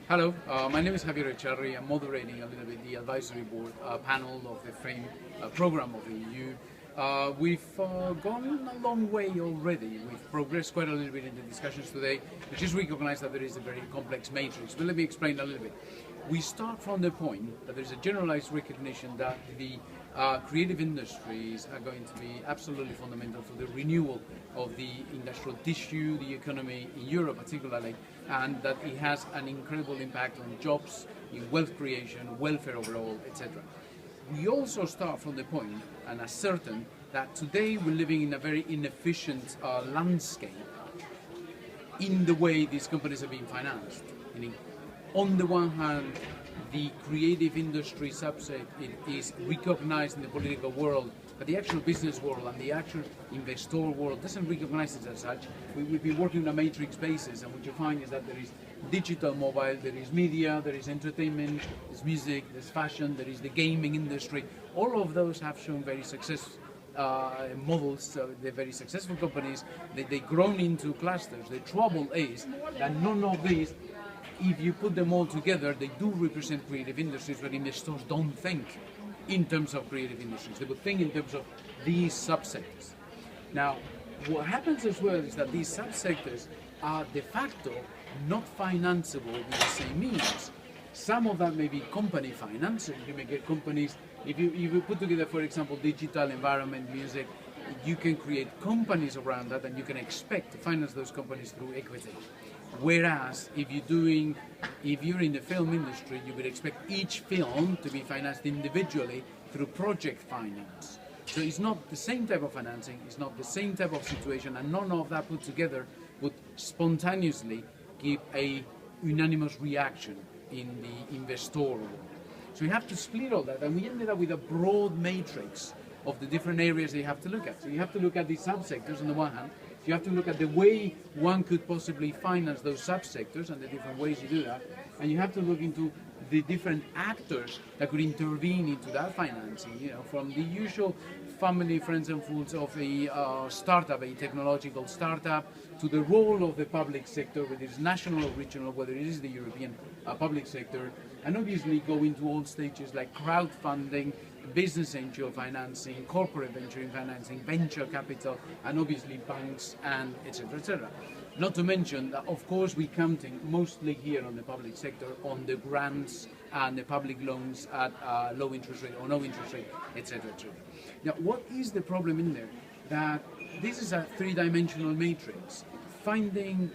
Hello, my name is Javier Echarri. I'm moderating a little bit the advisory board panel of the FAME program of the EU. We've gone a long way already. We've progressed quite a little bit in the discussions today. We just recognize that there is a very complex matrix. But let me explain a little bit. We start from the point that there's a generalized recognition that the creative industries are going to be absolutely fundamental for the renewal of the industrial tissue, the economy in Europe particularly, and that it has an incredible impact on jobs, in wealth creation, welfare overall, etc. We also start from the point and ascertain that today we're living in a very inefficient landscape in the way these companies are being financed. Meaning, on the one hand, the creative industry subset is recognized in the political world, but the actual business world and the actual investor world doesn't recognize it as such. We've been working on a matrix basis, and what you find is that there is digital mobile, there is media, there is entertainment, there's music, there's fashion, there is the gaming industry. All of those have shown very successful models. They're very successful companies. They've grown into clusters. The trouble is that none of these, if you put them all together, they do represent creative industries, but investors don't think in terms of creative industries. They would think in terms of these subsectors. Now, what happens as well is that these subsectors are de facto not financeable with the same means. Some of that may be company finance. You may get companies, if you put together, for example, digital environment, music, you can create companies around that, and you can expect to finance those companies through equity. Whereas if you're in the film industry, you would expect each film to be financed individually through project finance. So it's not the same type of financing, it's not the same type of situation, and none of that put together would spontaneously give a unanimous reaction in the investor world. So you have to split all that, and we ended up with a broad matrix of the different areas that you have to look at. So you have to look at the subsectors on the one hand. You have to look at the way one could possibly finance those subsectors and the different ways you do that. And you have to look into the different actors that could intervene into that financing, from the usual family, friends and fools of a startup, a technological startup, to the role of the public sector, whether it's national or regional, whether it is the European public sector, and obviously go into all stages like crowdfunding, business angel financing, corporate venture financing, venture capital, and obviously banks, and etc., etc. Not to mention that, of course, we're counting mostly here on the public sector on the grants and the public loans at low interest rate or no interest rate, etc., etc. Now, what is the problem in there? That this is a three-dimensional matrix. Finding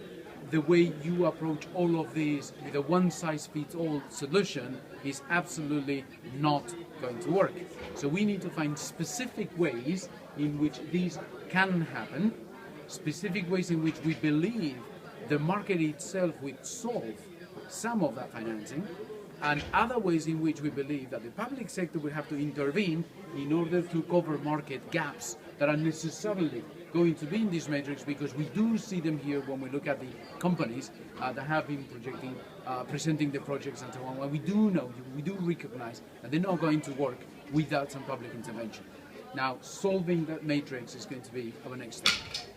the way you approach all of these with a one-size-fits-all solution is absolutely not going to work. So we need to find specific ways in which these can happen, specific ways in which we believe the market itself will solve some of that financing, and other ways in which we believe that the public sector will have to intervene in order to cover market gaps that are necessarily going to be in this matrix, because we do see them here when we look at the companies that have been presenting the projects and so on. Well, we do recognize that they're not going to work without some public intervention. Now, solving that matrix is going to be our next step.